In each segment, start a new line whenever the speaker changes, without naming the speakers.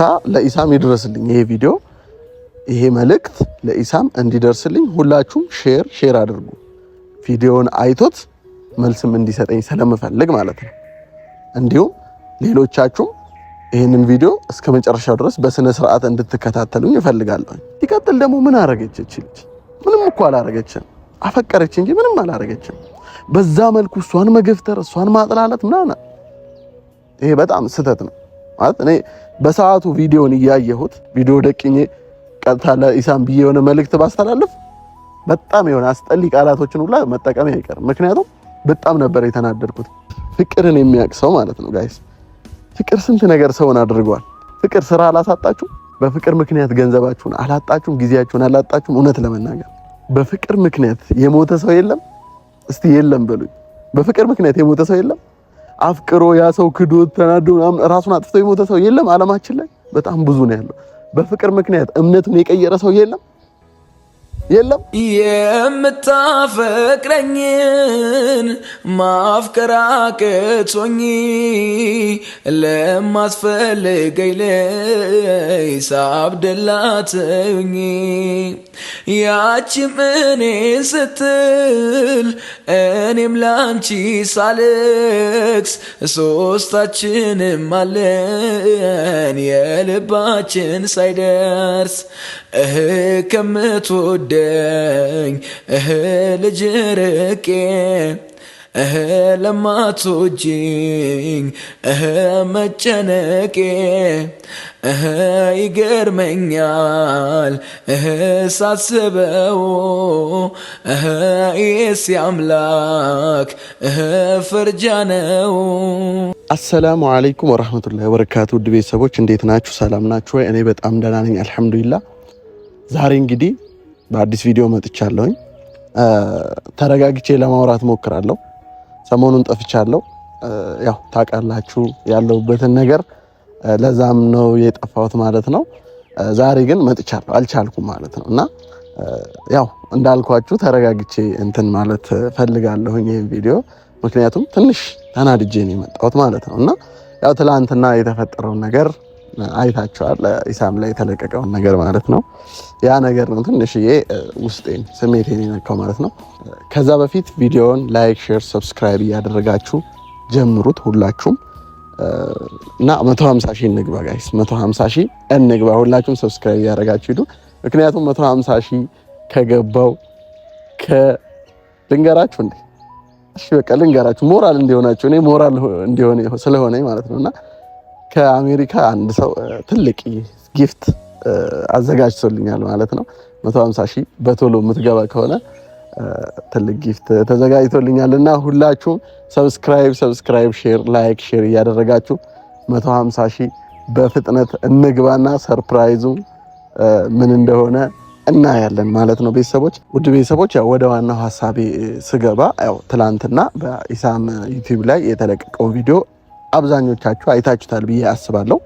ቀጥታ ለኢሳም ይድረስልኝ ይሄ ቪዲዮ ይሄ መልእክት ለኢሳም እንዲደርስልኝ ሁላችሁም ሼር አድርጉ። ቪዲዮውን አይቶት መልስም እንዲሰጠኝ ስለምፈልግ ማለት ነው። እንዲሁም ሌሎቻችሁም ይሄንን ቪዲዮ እስከ መጨረሻው ድረስ በስነ ስርዓት እንድትከታተሉኝ እፈልጋለሁ። ይቀጥል ደግሞ ምን አረገች እቺ ልጅ? ምንም እኮ አላረገችም። አፈቀረች እንጂ ምንም አላረገችም። በዛ መልኩ እሷን መገፍተር፣ እሷን ማጥላላት ምናምን ይሄ በጣም ስህተት ነው ማለት እኔ በሰዓቱ ቪዲዮን እያየሁት ቪዲዮ ደቅኜ ቀጥታ ለኢሳም ብዬ የሆነ መልእክት ባስተላልፍ በጣም የሆነ አስጠሊ ቃላቶችን ሁላ መጠቀም አይቀርም። ምክንያቱም በጣም ነበር የተናደድኩት። ፍቅርን የሚያውቅ ሰው ማለት ነው ጋይስ። ፍቅር ስንት ነገር ሰውን አድርጓል። ፍቅር ስራ አላሳጣችሁ፣ በፍቅር ምክንያት ገንዘባችሁን አላጣችሁም፣ ጊዜያችሁን አላጣችሁም። እውነት ለመናገር በፍቅር ምክንያት የሞተ ሰው የለም? እስቲ የለም በሉኝ። በፍቅር ምክንያት የሞተ ሰው የለም? አፍቅሮ ያ ሰው ክዶት ተናዶ ራሱን አጥፍቶ የሞተ ሰው የለም? ዓለማችን ላይ በጣም ብዙ ነው ያለው። በፍቅር ምክንያት እምነቱን የቀየረ ሰው የለም?
የምታፈቅረኝን ማፍቀር አቅቶኝ ለማትፈልገኝ ላይ ሳብደላትኝ ያቺም እኔን ስትል እኔም ላንቺ ሳልክስ ሶስታችንም አለን የልባችን ሳይደርስ ከምትወደኝ ልጅ ርቄ ለማትወጂኝ መጨነቄ ይገርመኛል ሳስበው ይህስ አምላክ ፍርጃ ነው።
አሰላሙ አለይኩም ወራህመቱላሂ ወበረካቱ። ውድ ቤተሰቦች እንዴት ናችሁ? ሰላም ናችሁ ወይ? እኔ በጣም ደህና ነኝ አልሐምዱሊላህ። ዛሬ እንግዲህ በአዲስ ቪዲዮ መጥቻለሁኝ። ተረጋግቼ ለማውራት ሞክራለሁ። ሰሞኑን ጠፍቻለሁ። ያው ታውቃላችሁ ያለሁበትን ነገር፣ ለዛም ነው የጠፋሁት ማለት ነው። ዛሬ ግን መጥቻለሁ፣ አልቻልኩም ማለት ነው። እና ያው እንዳልኳችሁ ተረጋግቼ እንትን ማለት ፈልጋለሁኝ ይሄን ቪዲዮ፣ ምክንያቱም ትንሽ ተናድጄ ነው የመጣሁት ማለት ነው። እና ያው ትላንትና የተፈጠረውን ነገር አይታችኋል፣ ኢሳም ላይ የተለቀቀውን ነገር ማለት ነው። ያ ነገር ነው ትንሽዬ ውስጤን ስሜቴን የነካው ማለት ነው። ከዛ በፊት ቪዲዮውን ላይክ፣ ሼር፣ ሰብስክራይብ እያደረጋችሁ ጀምሩት ሁላችሁም እና 150 ሺህ እንግባ ጋይስ፣ 150 ሺህ እንግባ። ሁላችሁም ሰብስክራይብ እያደረጋችሁ ሂዱ። ምክንያቱም 150 ሺህ ከገባው ልንገራችሁ እንዴ፣ እሺ በቃ ልንገራችሁ፣ ሞራል እንዲሆናችሁ እኔ ሞራል እንዲሆነ ስለሆነ ማለት ነውና ከአሜሪካ አንድ ሰው ትልቅ ጊፍት አዘጋጅቶልኛል ማለት ነው። 150 ሺህ በቶሎ የምትገባ ከሆነ ትልቅ ጊፍት ተዘጋጅቶልኛልና ሁላችሁም ሰብስክራይብ፣ ሼር፣ ላይክ፣ ሼር እያደረጋችሁ 150 ሺህ በፍጥነት እንግባና ሰርፕራይዙ ምን እንደሆነ እናያለን ማለት ነው። ቤተሰቦች፣ ውድ ቤተሰቦች፣ ያው ወደ ዋናው ሐሳቤ ስገባ ያው ትላንትና በኢሳም ዩቲዩብ ላይ የተለቀቀው ቪዲዮ አብዛኞቻችሁ አይታችሁታል ብዬ አስባለሁ።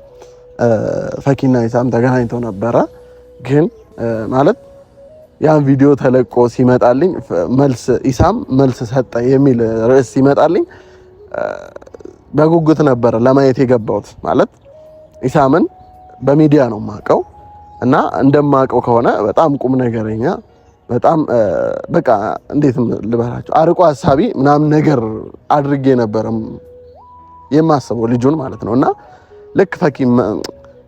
ፈኪና ኢሳም ተገናኝተው ነበረ። ግን ማለት ያን ቪዲዮ ተለቆ ሲመጣልኝ ኢሳም መልስ ሰጠ የሚል ርዕስ ሲመጣልኝ በጉጉት ነበረ ለማየት የገባሁት። ማለት ኢሳምን በሚዲያ ነው የማውቀው እና እንደማውቀው ከሆነ በጣም ቁም ነገረኛ፣ በጣም በቃ እንዴት ልበላችሁ አርቆ ሀሳቢ ምናምን ነገር አድርጌ ነበረ የማስበው ልጁን ማለት ነው። እና ልክ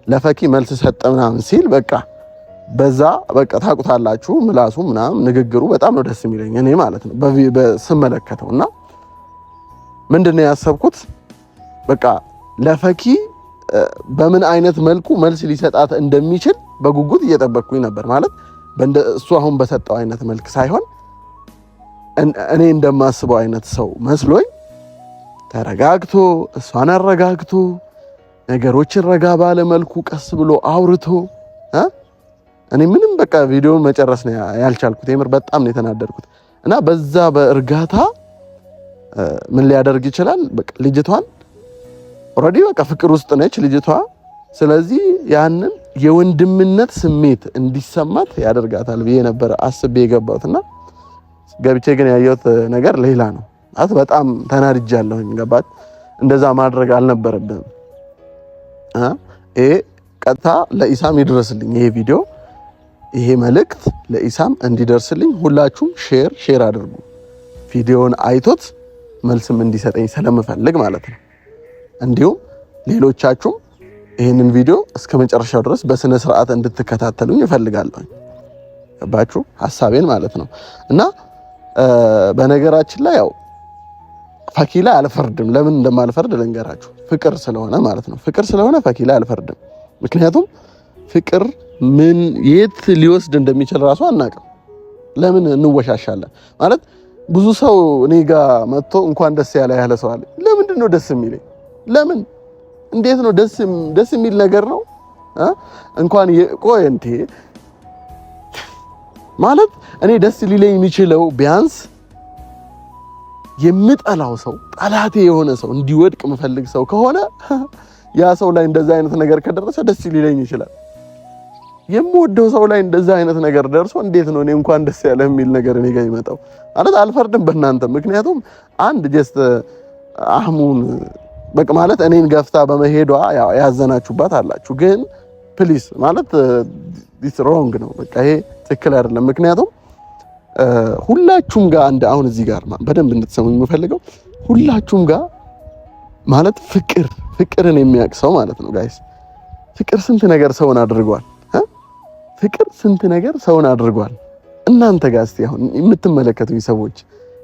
ለፈኪ መልስ ሰጠ ምናምን ሲል በቃ በዛ በቃ ታውቁታላችሁ፣ ምላሱ ምናምን ንግግሩ በጣም ነው ደስ የሚለኝ እኔ ማለት ነው ስመለከተው። እና ምንድነው ያሰብኩት በቃ ለፈኪ በምን አይነት መልኩ መልስ ሊሰጣት እንደሚችል በጉጉት እየጠበቅኩኝ ነበር። ማለት እሱ አሁን በሰጠው አይነት መልክ ሳይሆን እኔ እንደማስበው አይነት ሰው መስሎኝ ተረጋግቶ እሷን አረጋግቶ ነገሮችን ረጋ ባለ መልኩ ቀስ ብሎ አውርቶ እኔ ምንም በቃ ቪዲዮውን መጨረስ ነው ያልቻልኩት። የምር በጣም ነው የተናደድኩት። እና በዛ በእርጋታ ምን ሊያደርግ ይችላል? በቃ ልጅቷን ኦሬዲ በቃ ፍቅር ውስጥ ነች ልጅቷ። ስለዚህ ያንን የወንድምነት ስሜት እንዲሰማት ያደርጋታል ብዬ ነበር አስቤ የገባሁትና ገብቼ ግን ያየሁት ነገር ሌላ ነው። በጣም ተናድጃለሁኝ። ገባት እንደዛ ማድረግ አልነበረብንም። ቀጥታ ለኢሳም ይድረስልኝ ይሄ ቪዲዮ፣ ይሄ መልእክት ለኢሳም እንዲደርስልኝ ሁላችሁም ሼር አድርጉ። ቪዲዮውን አይቶት መልስም እንዲሰጠኝ ስለምፈልግ ማለት ነው። እንዲሁም ሌሎቻችሁም ይህንን ቪዲዮ እስከ መጨረሻው ድረስ በስነ ስርዓት እንድትከታተሉኝ እፈልጋለሁ። ገባችሁ ሐሳቤን ማለት ነው። እና በነገራችን ላይ ያው ፈኪ ላይ አልፈርድም። ለምን እንደማልፈርድ ልንገራችሁ። ፍቅር ስለሆነ ማለት ነው። ፍቅር ስለሆነ ፈኪ ላይ አልፈርድም። ምክንያቱም ፍቅር ምን የት ሊወስድ እንደሚችል ራሱ አናውቅም። ለምን እንወሻሻለን ማለት ብዙ ሰው እኔ ጋር መጥቶ እንኳን ደስ ያለ ሰው አለ። ለምንድን ነው ደስ የሚለኝ? ለምን እንዴት ነው ደስ የሚል ነገር ነው እንኳን ቆይ እንዴ ማለት እኔ ደስ ሊለኝ የሚችለው ቢያንስ የምጠላው ሰው ጠላቴ የሆነ ሰው እንዲወድቅ የምፈልግ ሰው ከሆነ ያ ሰው ላይ እንደዛ አይነት ነገር ከደረሰ ደስ ሊለኝ ይችላል። የምወደው ሰው ላይ እንደዛ አይነት ነገር ደርሶ እንዴት ነው እኔ እንኳን ደስ ያለ የሚል ነገር እኔ ጋር ይመጣው? ማለት አልፈርድም በእናንተ። ምክንያቱም አንድ ጀስት አህሙን በቃ ማለት እኔን ገፍታ በመሄዷ ያዘናችሁባት አላችሁ። ግን ፕሊስ ማለት ዲስ ሮንግ ነው። በቃ ይሄ ትክክል አይደለም። ምክንያቱም ሁላችሁም ጋር አሁን እዚህ ጋር በደንብ እንድትሰሙኝ የምፈልገው ሁላችሁም ጋር ማለት ፍቅርን የሚያውቅ ሰው ማለት ነው ጋይስ። ፍቅር ስንት ነገር ሰውን አድርጓል። ፍቅር ስንት ነገር ሰውን አድርጓል። እናንተ ጋር እስቲ አሁን የምትመለከቱኝ ሰዎች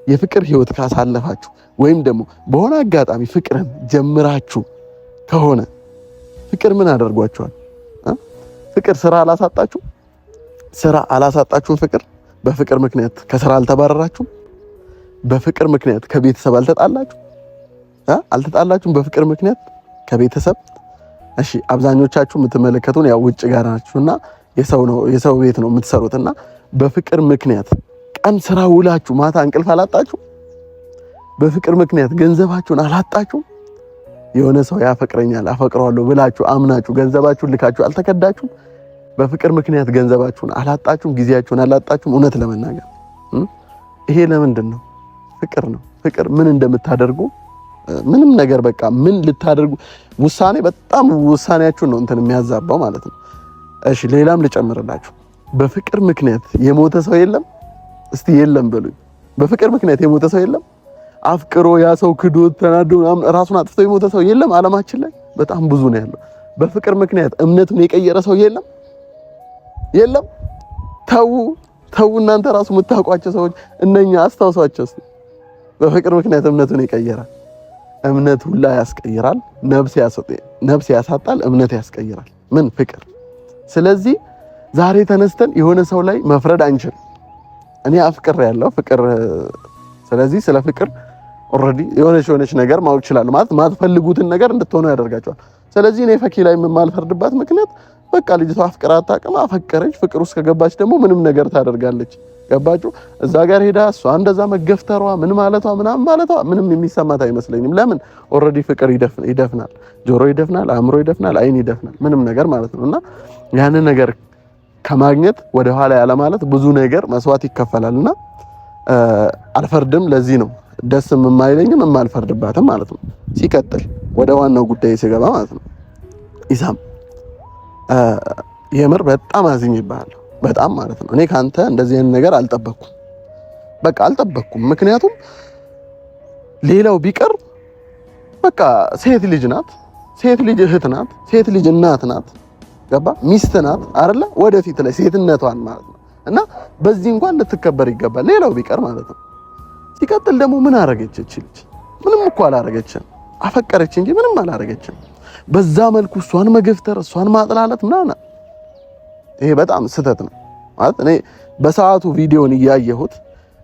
የፍቅር ህይወት ካሳለፋችሁ ወይም ደግሞ በሆነ አጋጣሚ ፍቅርን ጀምራችሁ ከሆነ ፍቅር ምን አደርጓችኋል? ፍቅር ስራ አላሳጣችሁም? ፍቅር በፍቅር ምክንያት ከስራ አልተባረራችሁም? በፍቅር ምክንያት ከቤተሰብ አልተጣላችሁም? በፍቅር ምክንያት ከቤተሰብ እሺ፣ አብዛኞቻችሁ የምትመለከቱን ያው ውጭ ጋር ናችሁና የሰው ቤት ነው የምትሰሩትና በፍቅር ምክንያት ቀን ስራ ውላችሁ ማታ እንቅልፍ አላጣችሁ? በፍቅር ምክንያት ገንዘባችሁን አላጣችሁ? የሆነ ሰው ያፈቅረኛል አፈቅረዋለሁ ብላችሁ አምናችሁ ገንዘባችሁን ልካችሁ አልተከዳችሁም? በፍቅር ምክንያት ገንዘባችሁን አላጣችሁም? ጊዜያችሁን አላጣችሁም? እውነት ለመናገር ይሄ ለምንድን ነው? ፍቅር ነው። ፍቅር ምን እንደምታደርጉ ምንም ነገር በቃ ምን ልታደርጉ ውሳኔ በጣም ውሳኔያችሁን ነው እንትን የሚያዛባው ማለት ነው። እሺ ሌላም ልጨምርላችሁ። በፍቅር ምክንያት የሞተ ሰው የለም? እስቲ የለም በሉኝ። በፍቅር ምክንያት የሞተ ሰው የለም? አፍቅሮ ያ ሰው ክዶት ተናዶ ራሱን አጥፍቶ የሞተ ሰው የለም? ዓለማችን ላይ በጣም ብዙ ነው ያለው። በፍቅር ምክንያት እምነቱን የቀየረ ሰው የለም? የለም? ተው እናንተ ራሱ የምታውቋቸው ሰዎች እነኛ አስታውሷቸው እስቲ። በፍቅር ምክንያት እምነቱን ይቀየራል። እምነት ሁላ ያስቀይራል። ነፍስ ያሳጣል፣ እምነት ያስቀይራል። ምን ፍቅር። ስለዚህ ዛሬ ተነስተን የሆነ ሰው ላይ መፍረድ አንችል። እኔ አፍቅር ያለው ፍቅር። ስለዚህ ስለ ፍቅር ኦልሬዲ የሆነች ነገር ማወቅ ይችላል ማለት ማትፈልጉትን ነገር እንድትሆኑ ያደርጋቸዋል። ስለዚህ እኔ ፈኪ ላይ የማልፈርድባት ምክንያት በቃ ልጅቷ አፍቅራ አታውቅም። አፈቀረች፣ ፍቅር ውስጥ ከገባች ደግሞ ምንም ነገር ታደርጋለች። ገባችሁ? እዛ ጋር ሄዳ እሷ እንደዛ መገፍተሯ ምን ማለቷ ምንም የሚሰማት አይመስለኝም። ለምን ኦልሬዲ ፍቅር ይደፍናል፣ ጆሮ ይደፍናል፣ አእምሮ ይደፍናል፣ አይን ይደፍናል፣ ምንም ነገር ማለት ነው። እና ያንን ነገር ከማግኘት ወደ ኋላ ያለ ማለት ብዙ ነገር መስዋዕት ይከፈላልና አልፈርድም። ለዚህ ነው ደስ የማይለኝም የማልፈርድባትም ማለት ነው። ሲቀጥል ወደ ዋናው ጉዳይ ሲገባ ማለት ነው ኢሳም የምር በጣም አዝኜብሃለሁ። በጣም ማለት ነው። እኔ ካንተ እንደዚህ አይነት ነገር አልጠበቅኩም። ምክንያቱም ሌላው ቢቀር በቃ ሴት ልጅ ናት፣ ሴት ልጅ እህት ናት፣ ሴት ልጅ እናት ናት፣ ገባ ሚስት ናት አይደለ? ወደፊት ላይ ሴትነቷን ማለት ነው። እና በዚህ እንኳን ልትከበር ይገባል። ሌላው ቢቀር ማለት ነው። ሲቀጥል ደግሞ ምን አረገች እቺ ልጅ? ምንም እኮ አላረገችም። አፈቀረች እንጂ ምንም አላረገችም። በዛ መልኩ እሷን መገፍተር፣ እሷን ማጥላለት ምናምን ይሄ በጣም ስህተት ነው ማለት እኔ በሰዓቱ ቪዲዮን እያየሁት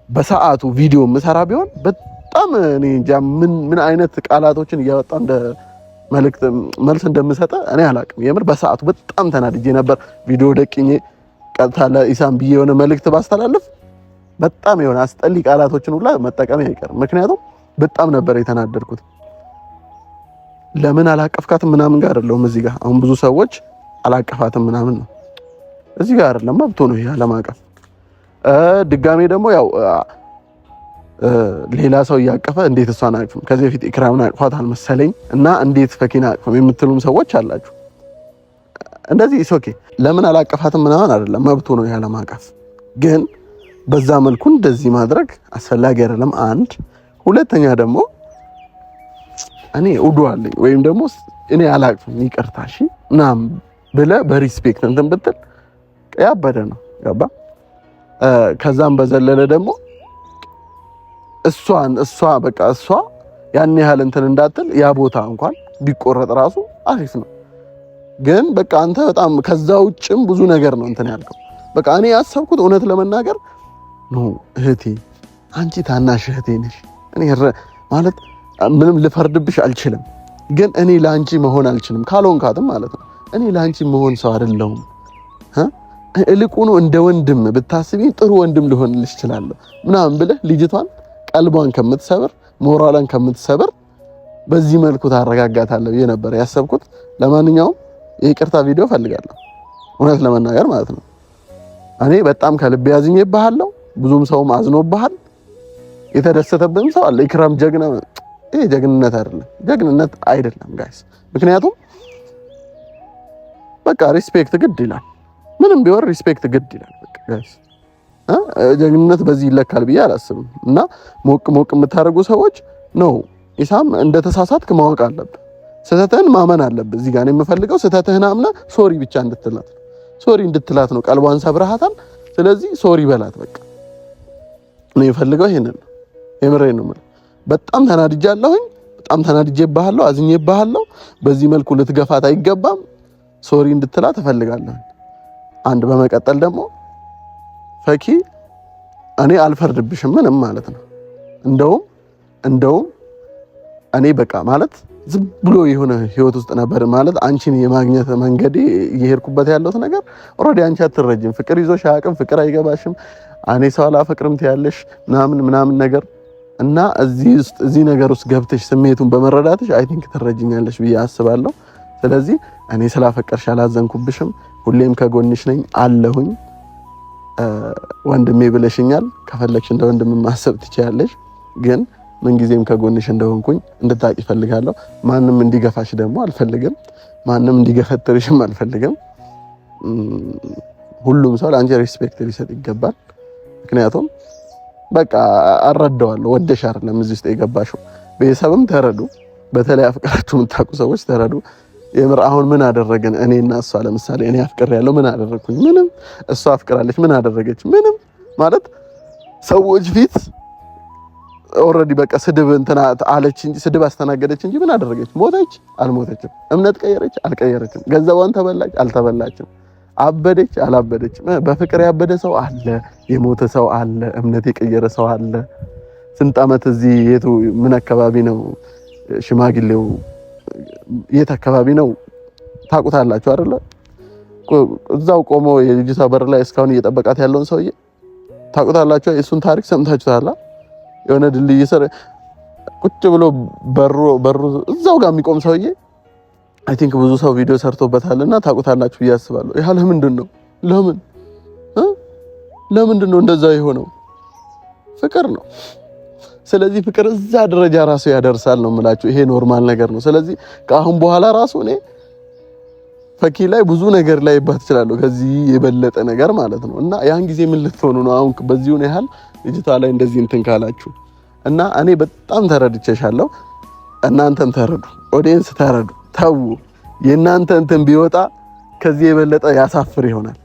በሰዓቱ ቪዲዮ ምሰራ ቢሆን በጣም እኔ እንጃ ምን አይነት ቃላቶችን እያወጣ እንደ መልስ እንደምሰጠ እኔ አላቅም። የምር በሰዓቱ በጣም ተናድጄ ነበር። ቪዲዮ ደቅኜ ቀጥታ ለኢሳም ብዬ የሆነ መልእክት ባስተላልፍ በጣም የሆነ አስጠሊ ቃላቶችን ሁላ መጠቀም አይቀርም። ምክንያቱም በጣም ነበር የተናደድኩት። ለምን አላቀፍካትም ምናምን ጋር አይደለም እዚህ ጋር አሁን ብዙ ሰዎች አላቀፋትም ምናምን ነው እዚህ ጋር አይደለም መብቶ ነው ይሄ አለማቀፍ። ድጋሜ ደግሞ ያው ሌላ ሰው እያቀፈ እንዴት እሷን አቅፍም ከዚህ በፊት ኢክራምን አቅፏታል መሰለኝ እና እንዴት ፈኪና አቅፍም የምትሉም ሰዎች አላችሁ። እንደዚህ ኦኬ ለምን አላቀፋትም ምናምን አይደለም መብቱ ነው ያለ ማቀፍ ግን በዛ መልኩ እንደዚህ ማድረግ አስፈላጊ አይደለም አንድ ሁለተኛ ደግሞ እኔ ውዱ አለኝ ወይም ደግሞ እኔ አላቅፍም ይቅርታ እሺ ምናምን ብለህ በሪስፔክት እንትን ብትል ያበደ ነው ገባ ከዛም በዘለለ ደግሞ እሷ በቃ እሷ ያን ያህል እንትን እንዳትል ያ ቦታ እንኳን ቢቆረጥ ራሱ አሪፍ ነው ግን በቃ አንተ በጣም ከዛ ውጭም ብዙ ነገር ነው እንትን ያልከው በቃ እኔ ያሰብኩት እውነት ለመናገር ነው እህቴ አንቺ ታናሽ እህቴ ነሽ እኔ ማለት ምንም ልፈርድብሽ አልችልም ግን እኔ ላንቺ መሆን አልችልም ካልሆንካትም ማለት ነው እኔ ላንቺ መሆን ሰው አይደለሁም እልቁኑ እንደ ወንድም ብታስቢ ጥሩ ወንድም ልሆንልሽ እችላለሁ ምናምን ብለህ ልጅቷን ቀልቧን ከምትሰብር ሞራሏን ከምትሰብር በዚህ መልኩ ታረጋጋታለህ የነበር ያሰብኩት ለማንኛውም የይቅርታ ቪዲዮ ፈልጋለሁ እውነት ለመናገር ማለት ነው እኔ በጣም ከልብ ያዝኜብሃለሁ ብዙም ሰውም አዝኖብሃል የተደሰተብን ሰው አለ ኢክራም ጀግና ይሄ ጀግንነት አይደለም ጋይስ ምክንያቱም በቃ ሪስፔክት ግድ ይላል ምንም ቢሆን ሪስፔክት ግድ ይላል በቃ ጋይስ ጀግንነት በዚህ ይለካል ብዬ አላስብም እና ሞቅ የምታደርጉ ሰዎች ነው ኢሳም እንደተሳሳትክ ማወቅ አለብህ ስህተትህን ማመን አለብህ እዚህ ጋር የምፈልገው ስህተትህን አምነህ ሶሪ ብቻ እንድትላት ነው ቀልቧን ሰብረሃታል ስለዚህ ሶሪ በላት በቃ እኔ የምፈልገው ይሄንን ነው የምሬን ነው ማለት በጣም ተናድጄብሃለሁ አዝኜብሃለሁ በዚህ መልኩ ልትገፋት አይገባም ሶሪ እንድትላት እፈልጋለሁ አንድ በመቀጠል ደግሞ ፈኪ እኔ አልፈርድብሽም ምንም ማለት ነው እንደውም እኔ በቃ ማለት ዝም ብሎ የሆነ ህይወት ውስጥ ነበር ማለት አንቺን የማግኘት መንገዴ እየሄድኩበት ያለሁት ነገር ኦሬዲ አንቺ አትረጅም ፍቅር ይዞሽ አያውቅም ፍቅር አይገባሽም እኔ ሰው አላፈቅርም ትያለሽ ምናምን ነገር እና እዚህ ነገር ውስጥ ገብተሽ ስሜቱን በመረዳትሽ አይ ቲንክ ትረጅኛለሽ ብዬ አስባለሁ ስለዚህ እኔ ስላፈቀርሽ አላዘንኩብሽም ሁሌም ከጎንሽ ነኝ አለሁኝ ወንድሜ ብለሽኛል ከፈለግሽ እንደ ወንድም ማሰብ ትችያለሽ ግን ምን ጊዜም ከጎንሽ እንደሆንኩኝ እንድታቂ ፈልጋለሁ ማንንም እንዲገፋሽ ደግሞ አልፈልግም ማንንም እንዲገፈትርሽም አልፈልግም ሁሉም ሰው ለአንቺ ሪስፔክት ሊሰጥ ይገባል ምክንያቱም በቃ አረዳዋለሁ ወደሽ አይደለም እዚህ ውስጥ የገባሽው ቤተሰብም ተረዱ በተለይ አፍቅራችሁ የምታውቁ ሰዎች ተረዱ የምር አሁን ምን አደረገን እኔና እሷ ለምሳሌ እኔ አፍቅር ያለው ምን አደረኩኝ ምንም እሷ አፍቅራለች ምን አደረገች ምንም ማለት ሰዎች ፊት ኦሬዲ በቃ ስድብ እንትና አለች እንጂ ስድብ አስተናገደች እንጂ ምን አደረገች ሞተች አልሞተችም እምነት ቀየረች አልቀየረችም ገንዘቧን ተበላች አልተበላችም አበደች አላበደችም በፍቅር ያበደ ሰው አለ የሞተ ሰው አለ እምነት የቀየረ ሰው አለ ስንት አመት እዚህ የቱ ምን አካባቢ ነው ሽማግሌው የት አካባቢ ነው ታውቁታላችሁ አይደለ እዛው ቆሞ የልጅቷ በር ላይ እስካሁን እየጠበቃት ያለውን ሰውዬ ታውቁታላችሁ እሱን ታሪክ ሰምታችሁታላ የሆነ ድልድይ ስር ቁጭ ብሎ በሩ እዛው ጋር የሚቆም ሰውዬ አይ ቲንክ ብዙ ሰው ቪዲዮ ሰርቶበታልና ታውቁታላችሁ ብዬ አስባለሁ ይሄ ለምንድን ነው እንደዛ የሆነው ፍቅር ነው ስለዚህ ፍቅር እዛ ደረጃ ራሱ ያደርሳል ነው የምላችሁ ይሄ ኖርማል ነገር ነው ስለዚህ ከአሁን በኋላ ራሱ እኔ ፈኪ ላይ ብዙ ነገር ላይ ይባት ይችላል ከዚህ የበለጠ ነገር ማለት ነው እና ያን ጊዜ ምን ልትሆኑ ነው አሁን በዚሁ ነው ያህል ልጅቷ ላይ እንደዚህ እንትን ካላችሁ እና እኔ በጣም ተረድቼሻለሁ እናንተም ተረዱ ኦዲየንስ ተረዱ ታው የእናንተ እንትን ቢወጣ ከዚህ የበለጠ ያሳፍር ይሆናል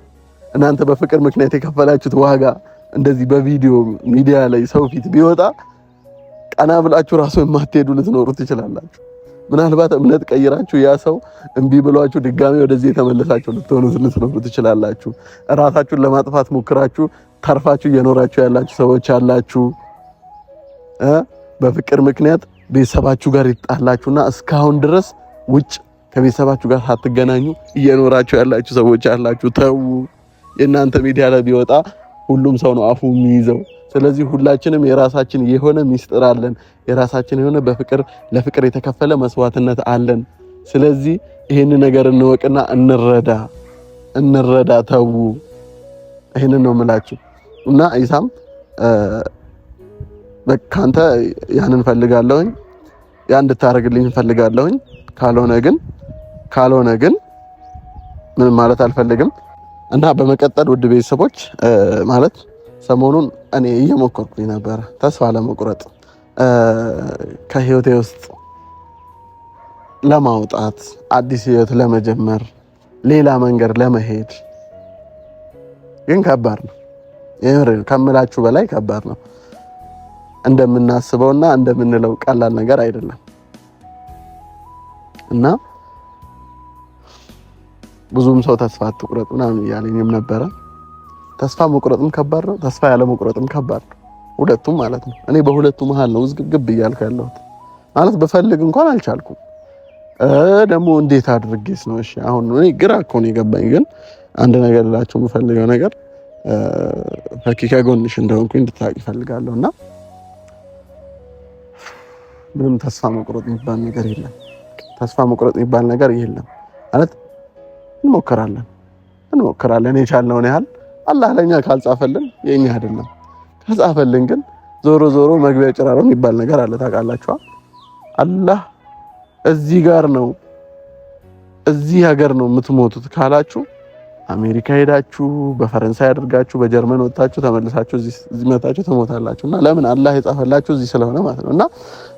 እናንተ በፍቅር ምክንያት የከፈላችሁት ዋጋ እንደዚህ በቪዲዮ ሚዲያ ላይ ሰው ፊት ቢወጣ ቀና ብላችሁ ራሱ የማትሄዱ ልትኖሩ ትችላላችሁ ምናልባት እምነት ቀይራችሁ ያ ሰው እንቢ ብሏችሁ ድጋሚ ወደዚህ የተመለሳችሁ ልትኖሩ ትችላላችሁ ራሳችሁን ለማጥፋት ሞክራችሁ ተርፋችሁ እየኖራችሁ ያላችሁ ሰዎች አላችሁ በፍቅር ምክንያት ቤተሰባችሁ ጋር ይጣላችሁና እስካሁን ድረስ ውጭ ከቤተሰባችሁ ጋር ሳትገናኙ እየኖራችሁ ያላችሁ ሰዎች አላችሁ ተው የእናንተ ሚዲያ ላይ ቢወጣ ሁሉም ሰው ነው አፉ የሚይዘው ስለዚህ ሁላችንም የራሳችን የሆነ ሚስጥር አለን የራሳችን የሆነ ለፍቅር የተከፈለ መስዋዕትነት አለን ስለዚህ ይሄን ነገር እንወቅና እንረዳ ተው ይሄን ነው የምላችሁ እና ኢሳም በካንተ ያንን ፈልጋለሁኝ ያን እንድታረግልኝ ፈልጋለሁኝ ካልሆነ ግን ምንም ማለት አልፈልግም። እና በመቀጠል ውድ ቤተሰቦች ማለት ሰሞኑን እኔ እየሞከርኩኝ ነበር ተስፋ ለመቁረጥ ከህይወቴ ውስጥ ለማውጣት አዲስ ህይወት ለመጀመር ሌላ መንገድ ለመሄድ ግን ከባድ ነው። የምሬን ከምላችሁ በላይ ከባድ ነው። እንደምናስበውና እንደምንለው ቀላል ነገር አይደለም እና ብዙም ሰው ተስፋ አትቁረጥ ምናምን እያለኝም ነበረ። ተስፋ መቁረጥም ከባድ ነው፣ ተስፋ ያለ መቁረጥም ከባድ ነው። ሁለቱም ማለት ነው። እኔ በሁለቱ መሃል ነው ውዝግብ እያልኩ ያለሁት ማለት በፈልግ እንኳን አልቻልኩም። ደግሞ እንዴት አድርጌስ ነው? እሺ አሁን እኔ ግራ እኮ ነው የገባኝ። ግን አንድ ነገር ልላችሁ የምፈልገው ነገር ፈኪ ከጎንሽ እንደሆንኩኝ እንድታውቂ እፈልጋለሁና ምንም ተስፋ መቁረጥ የሚባል ነገር የለም። ተስፋ መቁረጥ የሚባል ነገር የለም ማለት እንሞክራለን የቻልነውን ያህል። አላህ ለኛ ካልጻፈልን የኛ አይደለም፣ ከጻፈልን ግን ዞሮ መግቢያ ጭራሮ የሚባል ነገር አለ። ታውቃላችሁ አላህ እዚህ ጋር ነው እዚህ ሀገር ነው የምትሞቱት ካላችሁ አሜሪካ ሄዳችሁ በፈረንሳይ አድርጋችሁ በጀርመን ወጣችሁ ተመልሳችሁ እዚህ መታችሁ ትሞታላችሁና ለምን አላህ የጻፈላችሁ እዚህ ስለሆነ ማለት ነውና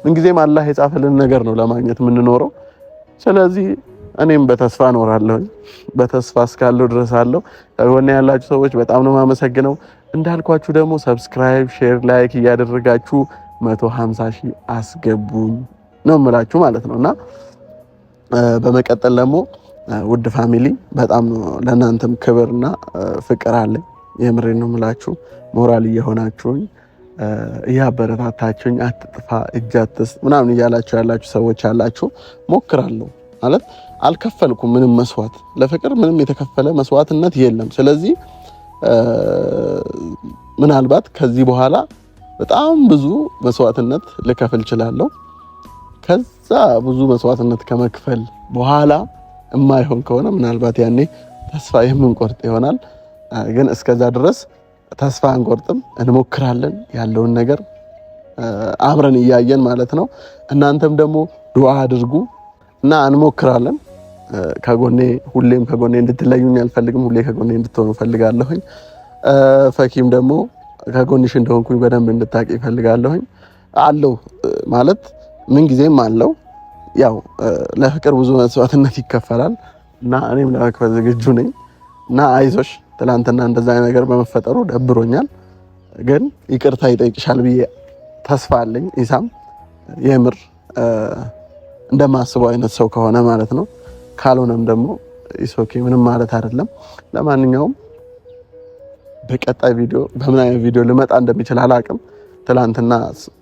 ምንጊዜም አላህ የጻፈልን ነገር ነው ለማግኘት የምንኖረው። ስለዚህ እኔም በተስፋ እኖራለሁ። በተስፋ እስካለሁ ድረስ አለው። ከጎኔ ያላችሁ ሰዎች በጣም ነው የማመሰግነው። እንዳልኳችሁ ደግሞ ሰብስክራይብ፣ ሼር፣ ላይክ እያደረጋችሁ 150 ሺህ አስገቡኝ ነው የምላችሁ ማለት ነውና በመቀጠል ደግሞ ውድ ፋሚሊ በጣም ለእናንተም ክብርና ፍቅር አለኝ። የምሬን ነው የምላችሁ። ሞራል እየሆናችሁኝ እያበረታታችሁኝ አትጥፋ እጅ አትስጥ ምናምን እያላችሁ ያላችሁ ሰዎች አላችሁ። ሞክራለሁ ማለት አልከፈልኩም ምንም መስዋዕት፣ ለፍቅር ምንም የተከፈለ መስዋዕትነት የለም። ስለዚህ ምናልባት ከዚህ በኋላ በጣም ብዙ መስዋዕትነት ልከፍል እችላለሁ። ከዛ ብዙ መስዋዕትነት ከመክፈል በኋላ የማይሆን ከሆነ ምናልባት ያኔ ተስፋ የምንቆርጥ ይሆናል። ግን እስከዛ ድረስ ተስፋ አንቆርጥም፣ እንሞክራለን ያለውን ነገር አብረን እያየን ማለት ነው። እናንተም ደግሞ ዱዓ አድርጉ እና እንሞክራለን። ከጎኔ ሁሌም ከጎኔ እንድትለዩኝ አልፈልግም። ሁሌ ከጎኔ እንድትሆኑ ፈልጋለሁኝ። ፈኪም ደግሞ ከጎንሽ እንደሆንኩኝ በደንብ እንድታቂ ፈልጋለሁኝ። አለው ማለት ምን ጊዜም አለው። ያው ለፍቅር ብዙ መስዋዕትነት ይከፈላል እና እኔም ለመክፈል ዝግጁ ነኝ እና አይዞሽ። ትላንትና እንደዛ ነገር በመፈጠሩ ደብሮኛል፣ ግን ይቅርታ ይጠይቅሻል ብዬ ተስፋ አለኝ። ኢሳም የምር እንደማስበው አይነት ሰው ከሆነ ማለት ነው። ካልሆነም ደግሞ ኢሶኬ ምንም ማለት አይደለም። ለማንኛውም በቀጣይ ቪዲዮ በምን አይነት ቪዲዮ ልመጣ እንደሚችል አላውቅም። ትላንትና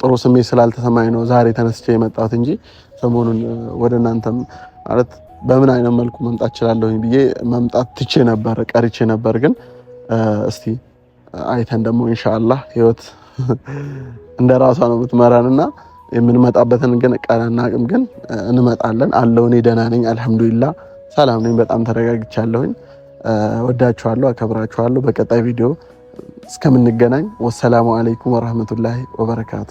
ጥሩ ስሜት ስላልተሰማኝ ነው ዛሬ ተነስቼ የመጣሁት እንጂ ሰሞኑን ወደ እናንተም ማለት በምን አይነት መልኩ መምጣት እችላለሁኝ ብዬ መምጣት ትቼ ነበር፣ ቀርቼ ነበር። ግን እስቲ አይተን ደግሞ ኢንሻአላህ ህይወት እንደራሷ ነው የምትመራንና የምንመጣበትን ግን ቀናና አቅም ግን እንመጣለን። አለው እኔ ደህና ነኝ አልሐምዱሊላህ፣ ሰላም ነኝ፣ በጣም ተረጋግቻለሁኝ። ወዳችኋለሁ፣ አከብራችኋለሁ። በቀጣይ ቪዲዮ እስከምንገናኝ ወሰላሙ አለይኩም ወራህመቱላሂ ወበረካቱ።